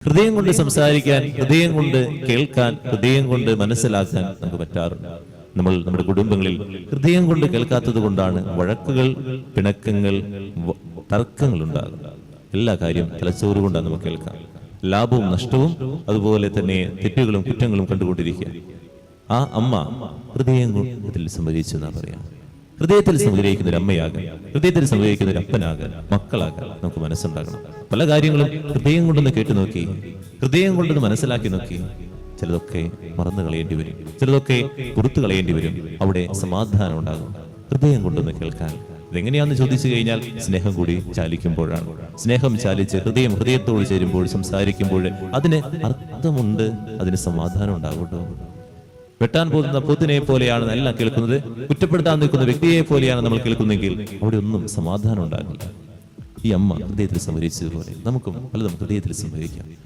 ഹൃദയം കൊണ്ട് സംസാരിക്കാൻ, ഹൃദയം കൊണ്ട് കേൾക്കാൻ, ഹൃദയം കൊണ്ട് മനസ്സിലാക്കാൻ നമുക്ക് പറ്റാറുണ്ട്. നമ്മുടെ കുടുംബങ്ങളിൽ ഹൃദയം കൊണ്ട് കേൾക്കാത്തത് കൊണ്ടാണ് വഴക്കുകൾ, പിണക്കങ്ങൾ, തർക്കങ്ങൾ ഉണ്ടാകുന്നത്. എല്ലാ കാര്യം തലച്ചോറ് കൊണ്ടാണ് നമുക്ക് കേൾക്കാം. ലാഭവും നഷ്ടവും അതുപോലെ തന്നെ തെറ്റുകളും കുറ്റങ്ങളും കണ്ടുകൊണ്ടിരിക്കുക. ആ അമ്മ ഹൃദയത്തിൽ സംവദിച്ചു എന്നാ പറയാം. ഹൃദയത്തിൽ സംഗ്രഹിക്കുന്ന ഒരു അമ്മയാകാൻ, ഹൃദയത്തിൽ സംഗ്രഹിക്കുന്ന ഒരു അപ്പനാകാൻ, മക്കളാകാൻ നമുക്ക് മനസ്സുണ്ടാകണം. പല കാര്യങ്ങളും ഹൃദയം കൊണ്ടൊന്ന് കേട്ടു നോക്കി, ഹൃദയം കൊണ്ടൊന്ന് മനസ്സിലാക്കി നോക്കി. ചിലതൊക്കെ മറന്നു കളയേണ്ടി വരും, ചിലതൊക്കെ പുറത്തു കളയേണ്ടി വരും. അവിടെ സമാധാനം ഉണ്ടാകും. ഹൃദയം കൊണ്ടൊന്ന് കേൾക്കാൻ ഇതെങ്ങനെയാണെന്ന് ചോദിച്ചു കഴിഞ്ഞാൽ സ്നേഹം കൂടി ചാലിക്കുമ്പോഴാണ്. സ്നേഹം ചാലിച്ച് ഹൃദയത്തോട് ചേരുമ്പോൾ, സംസാരിക്കുമ്പോൾ അതിന് അർത്ഥമുണ്ട്, അതിന് സമാധാനം ഉണ്ടാകുമല്ലോ. വെട്ടാൻ പോകുന്ന പോത്തിനെ പോലെയാണ് എല്ലാം കേൾക്കുന്നത്, കുറ്റപ്പെടുത്താൻ നിൽക്കുന്ന വ്യക്തിയെ പോലെയാണ് നമ്മൾ കേൾക്കുന്നെങ്കിൽ അവിടെ ഒന്നും സമാധാനം ഉണ്ടാകില്ല. ഈ അമ്മ ഹൃദയത്തിൽ സംഭരിച്ചതുപോലെ നമുക്കും പലതും ഹൃദയത്തിൽ സംഭവിക്കാം.